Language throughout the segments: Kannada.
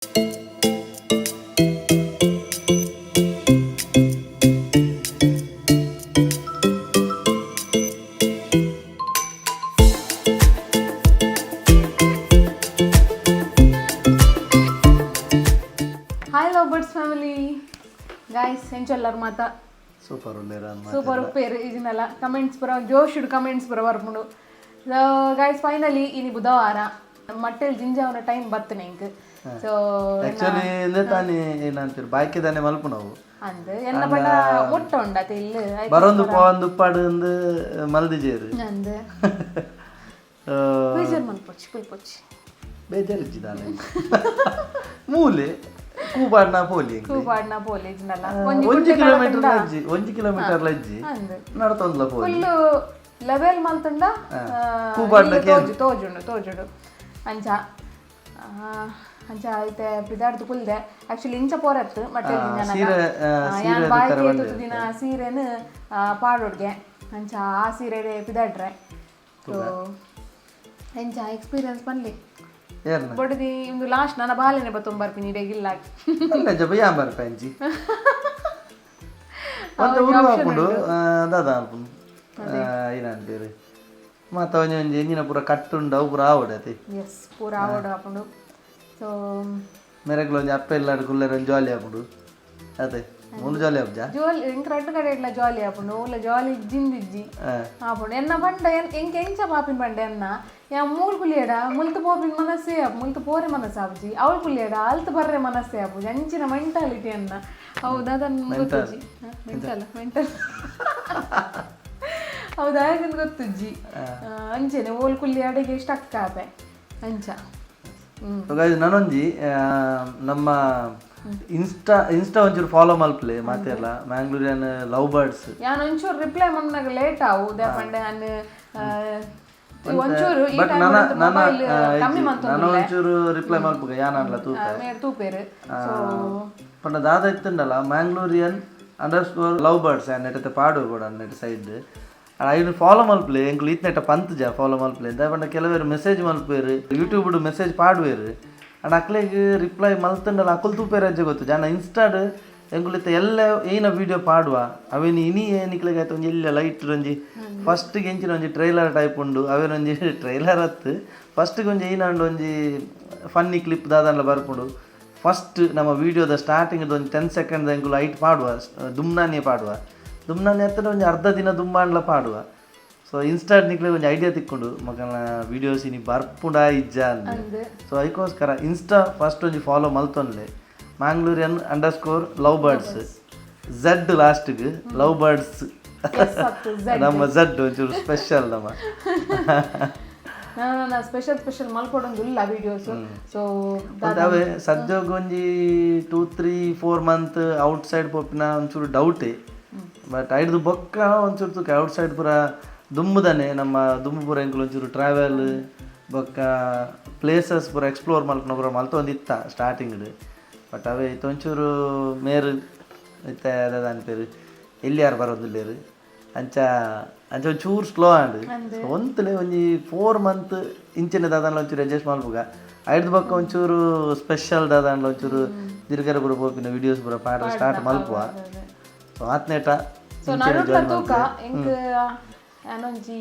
ಹಾಯ್ ಲವ್ಬರ್ಡ್ಸ್ ಫ್ಯಾಮಿಲಿ ಗೈಸ್ ಎಂಚೆಲ್ಲರು ಮಾತಾ ಸೂಪರ್ ಉಪ್ಪೇರು ಇದನ್ನೆಲ್ಲ ಕಮೆಂಟ್ಸ್ ಬರೋ ಜೋಶುಡು ಕಮೆಂಟ್ಸ್ ಬರೋ ಬರ್ಕೊಂಡು ಗೈಸ್ ಫೈನಲಿ ಇನಿ ಬುಧವಾರ ಮಟ್ಟೆಲ್ ಜಿಂಜಾವನ ಟೈಮ್ ಬರ್ತನೆ ಇಂಕ್ ಸೊ ಆಕ್ಚುಲಿ ಇಂದೆ ತಾನೇ ಏನಂತೀರ ಬಾಯ್ಕೆ ತಾನೇ ಮಲ್ಪ ನಾವು ಅಂದ್ ಎನ್ನ ಬಡ ಮೊಟ್ಟ ಉಂಡತೆ ಇಲ್ಲ ಬರೋಂದು ಪೋಂದು ಪಡಂದು ಮಲ್ದಿಜೇರು ಅಂದ್ ಬೇಜಾರ್ ಮಲ್ಪೊಚ್ಚಿ ಪೊಚ್ಚಿ ಬೇಜಾರ್ ಇಜ್ಜಿದಾನೆ ಮೂಲೆ ಕೂಬಾಡ್ನ ಪೋಲಿ ಇದನ್ನೆಲ್ಲ 1 ಕಿಲೋಮೀಟರ್ ಲಜ್ಜಿ ನಡತೊಂದ್ಲ ಪೋಲಿ ಫುಲ್ಲು ಲೆವೆಲ್ ಮಲ್ತಂಡ ಕೂಬಾಡ್ನ ತೋಜುಡು ಅಂಚ ಐತೆ ಪಿದಾಡ್ದು ಕುಲ್ದೆ ಆಕ್ಚುಲಿ ಇಂಚ ಪೋರತ್ತು ಮತ್ತೆ ಯಾನ್ ಬಾಯಿ ದಿನ ಸೀರೆನು ಪಾಡೋಡ್ಗೆ ಅಂಚ ಆ ಸೀರೆ ಪಿದಾಡ್ರೆ ಸೊ ಎಂಚ ಎಕ್ಸ್ಪೀರಿಯನ್ಸ್ ಪನ್ಲಿ ಬಡದಿ ಒಂದು ಲಾಸ್ಟ್ ನನ್ನ ಬಾಲೆನೆ ಬತ್ತೊಂಬರ್ಪಿನಿ ಇಡಗಿಲ್ಲ ಅಲ್ಲ ಜಬ ಯಾ ಬರ್ಪಂಜಿ ಒಂದು ಊರು ಹಾಕೊಂಡು ದಾದಾ ಏನಂತೀರಿ ಮತ್ತೆ ಒಂಜಿ ಎಂಜಿನ ಪೂರ ಕಟ್ಟುಂಡು ಅವು ಪೂರ ಆವಡತಿ ಎಸ್ ಪೂರ ಆವಡ ಹಾಕೊಂಡು ಸೊ ಮೆರಗ್ಲು ಒಂಜಿ ಅಪ್ಪ ಎಲ್ಲ ಕುಲ್ಲರ ಒಂದು ಜಾಲಿ ಹಾಕೊಂಡು ಅದೇ ಒಂದು ಜಾಲಿ ಹಬ್ಬ ಜೋಲಿ ಇಂಕ ರಟ್ಟು ಕಡೆ ಇಟ್ಲ ಜಾಲಿ ಹಾಕೊಂಡು ಓಲ ಜಾಲಿ ಜಿಂದಿಜ್ಜಿ ಹಾಕೊಂಡು ಎನ್ನ ಬಂಡ ಎಂಕ ಎಂಚ ಪಾಪಿನ ಬಂಡ ಎನ್ನ ಯಾ ಮೂಲ್ ಕುಲಿಯಡ ಮುಲ್ತು ಪೋಪಿನ ಮನಸ್ಸೇ ಮುಲ್ತು ಪೋರೆ ಮನಸ್ಸು ಆಪುಜಿ ಅವಳು ಕುಲಿಯಡ ಅಲ್ತು ಬರ್ರೆ ಮನಸ್ಸೇ ಆಪುಜಿ ಅಂಚಿನ ಮೆಂಟಾಲಿಟಿ ಅನ್ನ ಹೌದಾ ಅದನ್ನು ಗೊತ್ತುಜ್ಜಿ ಮೆಂಟಲ್ ಹೌದಾ ಅದನ್ನು ಗೊತ್ತುಜ್ಜಿ ಅಂಚೆನೆ ಓಲ್ ಕುಲ್ಲಿ ಅಡಿಗೆ ಸ್ಟಕ್ ಆಪೆ ಅಂಚ ನಾನೊಂಜಿ ನಮ್ಮ ಇನ್ಸ್ಟಾ ಒಂಚೂರು ಫಾಲೋ ಮಲ್ಪಲೆ ಮಾತೆಲ್ಲ ಮ್ಯಾಂಗ್ಳೂರಿಯನ್ ಲವ್ ಬರ್ಡ್ಸ್ ಯಾನ್ ಒಂಚೂರು ರಿಪ್ಲೈ ಮನ್ನಾಗ ಲೇಟ್ ಆವು ದೇಪಂಡೆ ನಾನು ಒಂಚೂರು ಬಟ್ ನಾನು ಒಂಚೂರು ರಿಪ್ಲೈ ಮಲ್ಪಗ ಯಾನಲ್ಲ ತೂಪೇರು ಪಂಡ ದಾದ ಇತ್ತುಂಡಲ್ಲ ಮ್ಯಾಂಗ್ಳೂರಿಯನ್ _ ಲವ್ ಬರ್ಡ್ಸ್ ನೆಟ್ಟತೆ ಪಾಡು ಕೂಡ ನೆಟ್ ಸೈಡ್ ಐನು ಫಾಲೋ ಮಲ್ಪಲೆ ಎಂಕ್ಲು ಇತ್ನೆಟ್ಟ ಪಂತಜ ಫಾಲೋ ಮಲ್ಪಲೆ ಅಂತ ಪಂಡ ಕೆಲವೇರು ಮೆಸೇಜ್ ಮಲ್ಪೇರು ಯೂಟ್ಯೂಬ್ಡು ಮೆಸೇಜ್ ಪಾಡುವೇರು ಅಂಡ್ ಅಕ್ಲೆಗ್ ರಿಪ್ಲೈ ಮಲ್ತಂಡಲ್ಲ ಅಕುಲ್ ತೂಪೇರು ಅಜ್ಜೆ ಗೊತ್ತು ಜನ ಇನ್ಸ್ಟಾಡ್ ಎಂಗುಲಿತ ಎಲ್ಲ ಏನ ವಿಡಿಯೋ ಪಾಡುವ ಅವೇನು ಇನಿ ಏನಿಕ್ಲೆಗೆ ಆಯ್ತು ಒಂಜಿ ಎಲ್ಲ ಲೈಟ್ ಒಂಜಿ ಫಸ್ಟ್ಗೆ ಎಂಚಿನ ಒಂಜಿ ಟ್ರೈಲರ್ ಟೈಪ್ ಉಂಡು ಅವೇನೊಂಜಿ ಟ್ರೈಲರ್ ಹತ್ತು ಫಸ್ಟ್ಗೆ ಒಂಜಿ ಏನಾಂಡು ಒಂಜಿ ಫನ್ನಿ ಕ್ಲಿಪ್ ದಾದಲ್ಲ ಬರ್ಪುಂಡು ಫಸ್ಟ್ ನಮ್ಮ ವೀಡಿಯೋದ ಸ್ಟಾರ್ಟಿಂಗ್ ಒಂದು 10 ಸೆಕೆಂಡ್ ಎಂಗುಲು ಐಟ್ ಪಾಡುವ ದುಮ್ನಾನಿ ಪಾಡುವ ದುಮ್ನಾನಿ ಹತ್ತಿರ ಒಂಜಿ ಅರ್ಧ ದಿನ ದುಮ್ಮಾಂಡ್ಲ ಪಾಡುವ ಸೊ ಇನ್ಸ್ಟಾಡ್ ನಿಕ್ಲೆ ಒಂಜಿ ಐಡಿಯಾ ತಿಕ್ಕೊಂಡು ಮಗನ ವೀಡಿಯೋಸ್ ಇನಿ ಬರ್ಪುಂಡ ಇಜ್ಜ ಅಂದೆ ಸೊ ಅದಕ್ಕೋಸ್ಕರ ಇನ್ಸ್ಟಾ ಫಸ್ಟ್ ಒಂಜಿ ಫಾಲೋ ಮಲ್ತೊನ್ಲೆ ಮ್ಯಾಂಗ್ಳೂರಿಯನ್ _ ಲವ್ ಬರ್ಡ್ಸ್ ಝಡ್ ಲಾಸ್ಟ್ಗೆ ಲವ್ ಬರ್ಡ್ಸ್ ನಮ್ಮ ಝಡ್ ಒಂಚೂರು ಸ್ಪೆಷಲ್ ನಮ್ಮ ಸ್ಪೆಷಲ್ ಮಲ್ಕೊಡೊಂದಿಲ್ಲ ವಿಡಿಯೋಸ್ ಸೊ ಅವೇ ಸದ್ಯೋಗ ಒಂಜಿ 2-3-4 ಮಂತ್ ಔಟ್ ಸೈಡ್ ಪೋಪಿನ ಒಂಚೂರು ಡೌಟೇ ಬಟ್ ಐಡ್ದು ಬೊಕ್ಕ ಒಂಚೂರು ತುಕ ಔಟ್ ಸೈಡ್ ಪೂರ ದುಂಬುದಾನೆ ನಮ್ಮ ದುಂಬು ಪೂರ ಎಂಕುಲು ಒಂಚೂರು ಟ್ರಾವೆಲ್ ಬೊಕ್ಕ ಪ್ಲೇಸಸ್ ಪೂರ ಎಕ್ಸ್ಪ್ಲೋರ್ ಮಲ್ಪನ ಪೂರ ಮಲ್ತೊಂದಿತ್ತ ಸ್ಟಾರ್ಟಿಂಗ್ ಬಟ್ ಅವೇ ಇತ್ತು ಒಂಚೂರು ಮೇರು ಇತ್ತ ಅದ ಅನ್ಪೇರು ಎಲ್ಲಿ ಯಾರು ಬರೋದಿಲ್ಲೇರು ಅಂಚ ಒಂಚೂರು ಸ್ಲೋ ಆಂಡ್ ಒಂತಲೇ ಒಂಜಿ 4 ಮಂತ್ ಇಂಚಿನ ದಾದನ್ಲ ಒಂಚೂರು ಅಡ್ಜಸ್ಟ್ ಮಲ್ಪುಗ ಐಡ್ದು ಬೊಕ್ಕ ಒಂಚೂರು ಸ್ಪೆಷಲ್ ದಾದನ್ಲ ಒಂಚೂರು ದಿರ್ಗರ ಪೂರ ಪೋಪಿನ ವಿಡಿಯೋಸ್ ಪೂರ ಪಾಡ ಸ್ಟಾರ್ಟ್ ಮಲ್ಪುವ ಸೊ ಆತ್ನೇಟ ಸೊ ನಡುಟ್ಲ ತೂಕ ಎಂಕ್ ಏನೊಂಜಿ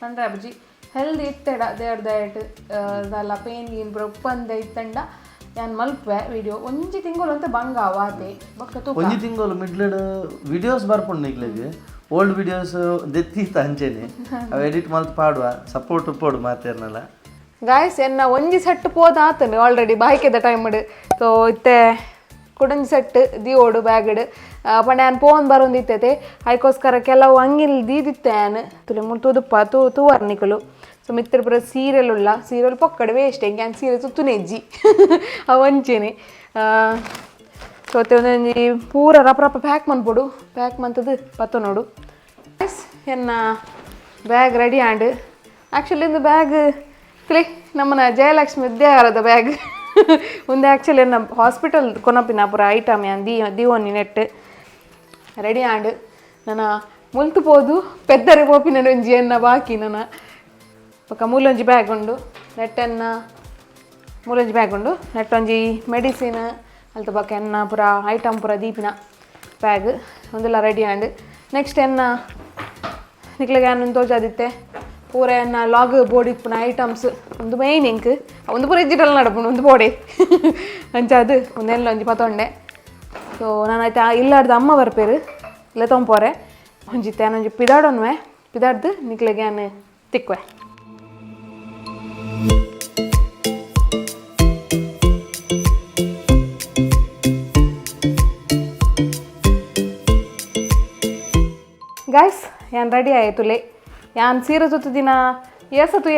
ಪಂಡ್ರೆ ಅಬ್ಜಿ ಹೆಲ್ದಿ ಇತ್ತೆಡ ದೇವ್ರ ದಯಟ್ ಅದಲ್ಲ ಪೇನ್ ಗೀನ್ ಪೂರ ಉಪ್ಪಂದೆ ಇತ್ತಂಡ ಯಾನ್ ಮಲ್ಪೆ ವಿಡಿಯೋ ಒಂಜಿ ತಿಂಗಳು ಅಂತ ಬಂಗಾವ ಆತೆ ಬೊಕ್ಕ ತೂಕ ಒಂಜಿ ತಿಂಗಳು ಮಿಡ್ಲಡ್ ವಿಡಿಯೋಸ್ ಬರ್ಪುಂಡು ನಿಕ್ಲೆಗ್ ಓಲ್ಡ್ ವಿಡಿಯೋಸ್ ದೆತ್ತಿತ್ತ ಅಂಚೆನೆ ಅವು ಎಡಿಟ್ ಮಲ್ತ್ ಪಾಡುವ ಸಪೋರ್ಟ್ ಉಪ್ಪೋಡು ಮಾತೇರ್ನಲ್ಲ ಗಾಯ್ಸ್ ಎನ್ನ ಒಂಜಿ ಸೆಟ್ ಪೋದ ಆತನು ಆಲ್ರೆಡಿ ಬಾಯ್ಕೆದ ಟೈಮ್ ಸೊ ಇತ್ತೆ ಕುಡಂಜಿ ಸೆಟ್ ದಿಯೋಡು ಬ್ಯಾಗಡ್ ಪಂಡ ಯಾನ್ ಪೋನ್ ಬರೋಂದಿತ್ತೈತೆ ಅದಕ್ಕೋಸ್ಕರ ಕೆಲವು ಅಂಗಿಲ್ ದೀದಿತ್ತೆ ಯಾನ್ ತುಲೆ ಮುಳ್ತುದುಪ್ಪ ತೂವರ್ನಿಕಲು ಸೊ ಮಿತ್ರ ಪುರ ಸೀರಿಯಲ್ ಉಳ್ಳ ಸೀರಿಯಲ್ ಪೊಕ್ಕಡೆ ವೇಸ್ಟ್ ಹೆಂಗೆ ಹಂಗೆ ಸೀರೆ ಸುತ್ತುನೆಜ್ಜಿ ಅವು ಅಂಚೆನೆ ಸೊ ಒಂದೊಂಜಿ ಪೂರ ರಪ್ಪ ಪ್ಯಾಕ್ ಮನ್ಪೊಡು ಪ್ಯಾಕ್ ಮಂತದ್ದು ಪತ್ತ ನೋಡು ಎನ್ನ ಬ್ಯಾಗ್ ರೆಡಿ ಆಂಡ್ ಆ್ಯಕ್ಚುಲಿ ಇಂದು ಬ್ಯಾಗ್ ಕ್ಲೇ ನಮ್ಮನ ಜಯಲಕ್ಷ್ಮಿ ವಿದ್ಯಾಗಾರದ ಬ್ಯಾಗ್ ಒಂದು ಆ್ಯಕ್ಚುಲಿ ಎನ್ನ ಹಾಸ್ಪಿಟಲ್ ಕೊನಪಿನ ಪೂರ ಐಟಮ್ ಯಾನ್ ದೀವೊನ್ನಿ ನೆಟ್ ರೆಡಿ ಆಂಡ್ ನನ್ನ ಮುಲ್ತು ಪೋದು ಪೆದ್ದರೆ ಪೋಪಿನ ಒಂಜಿ ಎನ್ನ ಬಾಕಿ ನನ್ನ ఒక ಮೂಲೊಂಜಿ ಬ್ಯಾಗ್ ಉಂಡು ನೆಟ್ಟನ್ನ ಮೂರೊಂಜಿ ಬ್ಯಾಗ್ ಉಂಡು ನೆಟ್ಟೊಂಜಿ ಮೆಡಿಸಿನ್ ಅಲ್ತ ಬಕ್ಕ ಎನ್ನ ಪೂರ ಐಟಮ್ ಪೂರ ದೀಪಿನ ಬ್ಯಾಗ್ ಒಂದೆಲ್ಲ ರೆಡಿ ಆಂಡ್ ನೆಕ್ಸ್ಟ್ ಎನ್ನ ನಿಕ್ಲೆಗೆ ಏನು ತೋಜಾದಿತ್ತೆ ಪೂರ ಎನ್ನ ಲಾಗ್ ಬೋರ್ಡ್ ಇಪ್ಪುನ ಐಟಮ್ಸ್ ಒಂದು ಮೈನ್ ಇಂಕ್ ಒಂದು ಪೂರ ಇಜ್ಜಿಟಲ್ಲ ನಡಪುಣ ಒಂದು ಬೋಡೆ ಅಂಚದು ಒಂದೆಲ್ಲ ಒಂಜಿ ಪತೊಂಡೆ ಸೊ ನಾನು ಆಯ್ತು ಇಲ್ಲಾರ್ದು ಅಮ್ಮ ಬರ್ಪೇರು ಇಲ್ಲ ತೊಂಪೋರೆ ಒಂಜಿತ್ತೆ ಒಂಜಿ ಪಿದಾಡೊನ್ವೆ ಪಿದಾಡ್ದು ನಿಕ್ಲೆಗೆ ಏನು ತಿಕ್ವೆ ಗಾಯ್ಸ್ ಯಾನ್ ರೆಡಿ ಆಯ್ತುಲೆ ಯಾನ್ ಸೀರೆ ತುತ್ತು ದಿನ ಏಸತ್ತು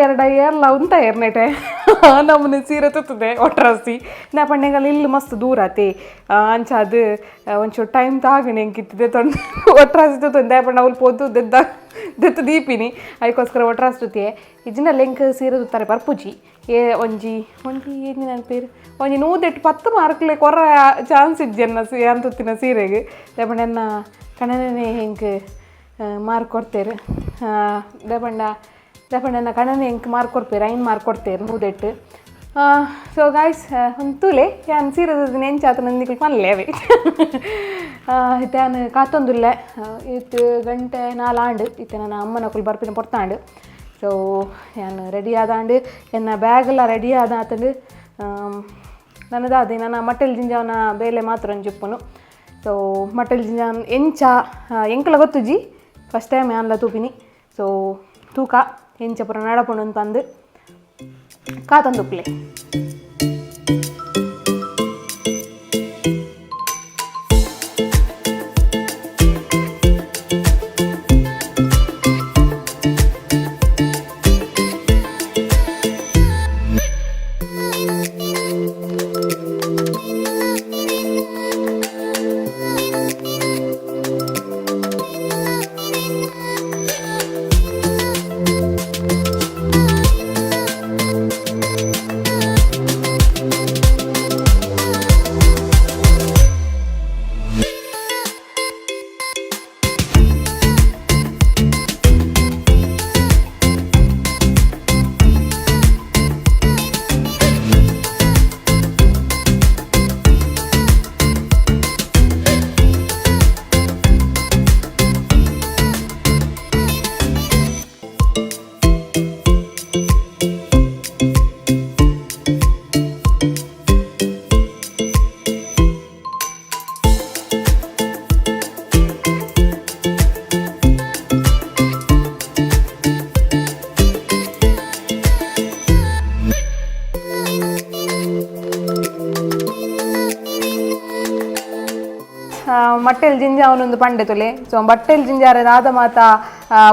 ಎಲ್ಲ ಉಂಟ ಎರ್ನೆಟೆ ನಮ್ಮನೆ ಸೀರೆ ತುತ್ತದೆ ಒಟ್ರಾಸಿ ನಾ ಪಂಡೆಗಲ್ಲಿ ಇಲ್ಲಿ ಮಸ್ತ್ ದೂರ ಆತಿ ಅಂಚ ಅದು ಒಂಚೂರು ಟೈಮ್ ತಾಗಣೆ ಹೆಂಗಿತ್ತಿದೆ ತೊಂದು ಒಟ್ರಾಸಿ ತುತ್ತಂದೆ ಪಂಡ ಅವ್ಲು ಪೋದು ದೆತ್ತು ದೀಪಿನಿ ಅದಕ್ಕೋಸ್ಕರ ಒಟ್ರಾಸಿ ತುತ್ತಿಯೇ ಇಜಿನ ಲೆಂಕ್ ಸೀರೆ ತುತ್ತಾರೆ ಪರ್ಪುಜಿ ಒಂಜಿ ಏನು ನನ್ನ ಪೇರು ಒಂಜಿ 110 ಮಾರ್ಕ್ಲೆ ಕೊರ ಚಾನ್ಸ್ ಇಜ್ಜೆನ್ನ ಯಾನ್ ತುತ್ತಿನ ಸೀರೆಗೆ ಪಂಡೆನ್ನ ಕಣನೇ ಹೆಂಗೆ ಮಾರ್ಕ್ ಕೊಡ್ತೇರು ದಪಂಡ ಕಣ್ಣನೆ ಹೆಂಗೆ ಮಾರ್ಕ್ ಕೊಡ್ಪೇರು ಐನ್ ಮಾರ್ಕ್ ಕೊಡ್ತೇರು 108 ಸೊ ಗಾಯ್ಸ್ ಒಂದು ತೂಲೆ ಯಾನ್ ಸೀರೆದಿನ ಎಂಚಾತ ನಂದಿಗಳು ಪನ್ಲೇವೆ ಇತ್ತೆ ನಾನು ಕಾತೊಂದುಲ್ಲೆ ಇತ್ತು ಗಂಟೆ 4 ಆಂಡು ಇತ್ತೆ ನನ್ನ ಅಮ್ಮನ ಕುಲ್ ಬರ್ಪಿನ ಪೊರ್ತಾಂಡು ಸೊ ನಾನು ರೆಡಿ ಆದಾಂಡು ಎನ್ನ ಬ್ಯಾಗೆಲ್ಲ ರೆಡಿ ಆದಾತಂಡು ನನ್ನದಾದೆ ನನ್ನ ಮಟ್ಟೆಲ್ ಜಿಂಜಾವನ ಬೇಲೆ ಮಾತ್ರ ಒಂಜುಪ್ಪುನು ಸೊ ಮಟ್ಟೆಲ್ ಜಿಂಜಾನ್ ಎಂಚ ಎಂಕಲ ಗೊತ್ತುಜಿ ಫಸ್ಟ್ ಟೈಮ್ ಯಾನ್ಲ ತೂಪಿನಿ ಸೊ ತೂಕ ಎಂಚ ಪುರ ನಡಪುಂಡು ಅಂತಂದು ಕಾತಂದುಪ್ಲೆ ಮಟ್ಟೆಲ್ ಜಿಂಜ ಅವನೊಂದು ಪಂಡೆ ತುಲೆ ಸೊ ಬಟ್ಟೆಲ್ ಜಿಂಜಾರ ದಾದ ಮಾತ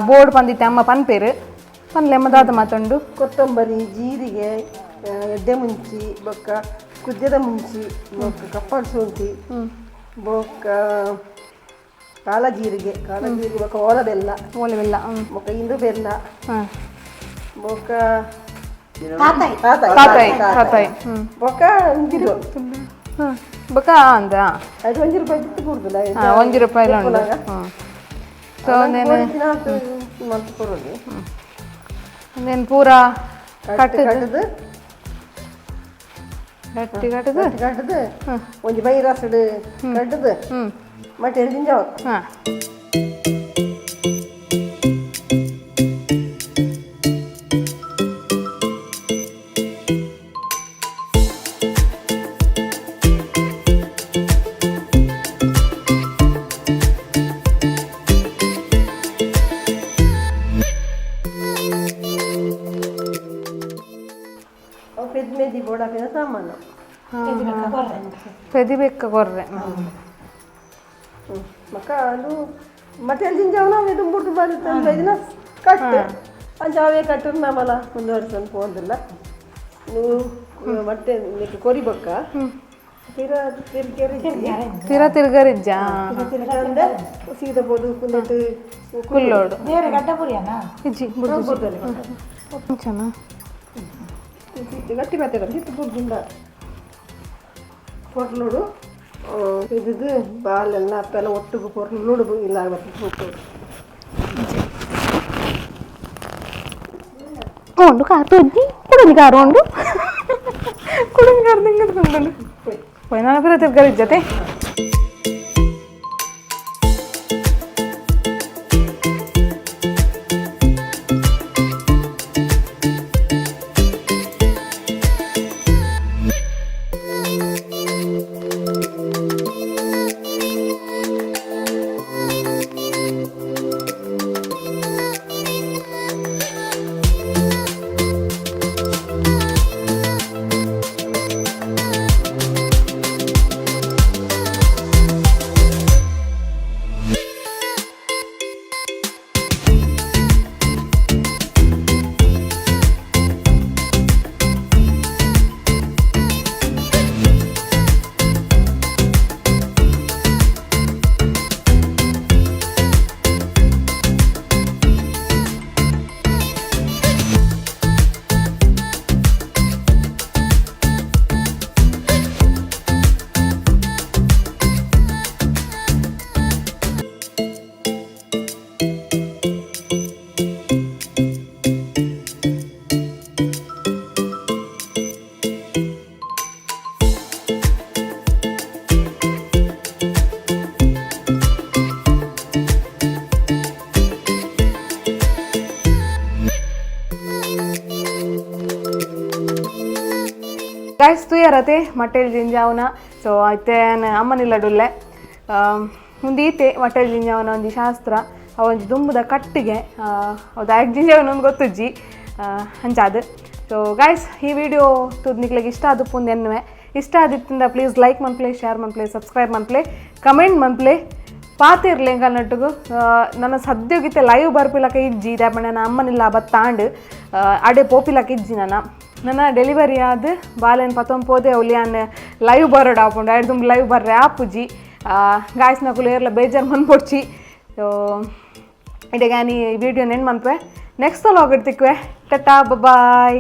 ಬೋರ್ಡ್ ಪಂದಿತ್ತೆ ಅಮ್ಮ ಪನ್ಪೇರು ಪನ್ಲೆ ಅಮ್ಮ ದಾದ ಮಾತುಂಡು ಕೊತ್ತಂಬರಿ ಜೀರಿಗೆ ಎಡ್ಡೆ ಮುಂಚಿ ಬೊಕ್ಕ ಕುಜ್ಜದ ಮುಂಚಿ ಬೊಕ್ಕ ಕಪ್ಪಳ ಶುಂಠಿ ಬೊಕ್ಕ ಕಾಲ ಜೀರಿಗೆ ಬೊಕ್ಕ ಓಲ ಬೆಲ್ಲ ಬೊಕ್ಕ ಇಂದು ಬೆಲ್ಲ ಬೊಕ್ಕ ಬೊಕ್ಕ ಇದು ಬೊಕ್ಕ ಅಂದ ಅದು 1 ರೂಪಾಯಿ ಬಿಟ್ಟು ಕೊಡುದಿಲ್ಲ 1 ರೂಪಾಯಿ ಉಂಡು ಸೊ then ಪೂರ ಕಟ್ಟದು ಕಟ್ಟದು ಒಂಜಿ ಬೈರಾಸಡು ಕಟ್ಟದು ಮತ್ತೆ ಎಳ್ದಿಂಜಾವ ಸಾಮಾನು ಪೆದಿಬೇಕ ಕೊರ್ರೆ ಮಕ್ಕ ಅದು ಮತ್ತೆ ಜಿಂಜಾವನ ಇದು ಮುಟ್ಟು ಬರುತ್ತೆ ಇದನ್ನ ಕಟ್ಟು ಅಂಜಾವೇ ಕಟ್ಟು ನಾವಲ್ಲ ಮುಂದುವರ್ಸ್ಕೊಂಡು ಹೋದಿಲ್ಲ ನೀವು ಮತ್ತೆ ಕೊರಿಬೇಕ ತಿರುಗರಿಜ್ಜ ಸೀದಾ ಬೋದು ಕುಂದಿಟ್ಟು ಕುಲ್ಲೋಡು ಗಟ್ಟಿ ಮಾತಾಡ ಹಿಟ್ಟು ಬುಡ್ದಿಂದ ಪೊರ್ಲುಡು ಇದು ಬಾಲೆಲ್ಲ ಅಪ್ಪೆಲ್ಲ ಒಟ್ಟಿಗೆ ಪೊರ್ಲುಡು ಇಲ್ಲ ಉಂಡು ಕಾರು ಉಜ್ಜಿ ಕುಡಲಿ ಕಾರು ಉಂಡು ತಿಂಗಳು ಹೋಯ್ ನಾನು ಬರೋ ತಿರ್ಗಾರ ಜೊತೆ गाइस तू यारते मटेल जिंजावना सो आयते अम्मनिल्ल डुल्ले ಮುಂದೀತೆ ಮಟಲ್ ಜಿಂಜಾವನ ಒಂದು ಶಾಸ್ತ್ರ ಅವೊಂದು ದುಂಬುದ ಕಟ್ಟಿಗೆ ಅದು ಆ್ಯಕ್ ಜಿಂಜಾವನ ಒಂದು ಗೊತ್ತುಜ್ಜಿ ಹಂಚಾದು ಸೊ ಗಾಯ್ಸ್ ಈ ವಿಡಿಯೋ ತುದ್ನಿಕ್ಲಿಗೆ ಇಷ್ಟ ಆದಪ್ಪು ಒಂದು ಎನ್ನುವೆ ಇಷ್ಟ ಆದಿತ್ತಿಂದ ಪ್ಲೀಸ್ ಲೈಕ್ ಮನ್ಪ್ಲೆ ಶೇರ್ ಮನ್ಪ್ಲೆ ಸಬ್ಸ್ಕ್ರೈಬ್ ಮನ್ಪ್ಲೆ ಕಮೆಂಟ್ ಮನ್ಪ್ಲೆ ಪಾತಿರ್ಲಿ ನಟ್ಟುಗು ನನ್ನ ಸದ್ಯೋಗಿತ್ತೆ ಲೈವ್ ಬರ್ಪಿಲಕ ಇಜ್ಜಿ ಇದಾಪಣ ನನ್ನ ಅಮ್ಮನಿಲ್ಲ ಬತ್ತಾಂಡು ಅಡೆ ಪೋಪಿಲಕ ಇಜ್ಜಿ ನನ್ನ ಡೆಲಿವರಿ ಆದ ಬಾಲೆನ್ ಪತ್ತೊಂದು ಪೋದೆ ಅವಲಿಯಾನ್ ಲೈವ್ ಬರೋಡು ಆಪುಂಡು ಐದು ತುಂಬ ಲೈವ್ ಬರ್ರೆ ಆಪುಜಿ ಗಾಯ್ಸ್ ನಕುಲು ಏರ್ಲ ಬೇಜಾರು ಮನ್ಪೊಡ್ಚಿ ಸೊ ಇಡೆಗಾನಿ ಈ ವಿಡಿಯೋ ನೆನ್ ಮನ್ಪೆ ನೆಕ್ಸ್ಟ್ ಸಲ ಹೋಗಿಡ್ತಿಕ್ವೆ ಟಟಾ ಬಾಯ್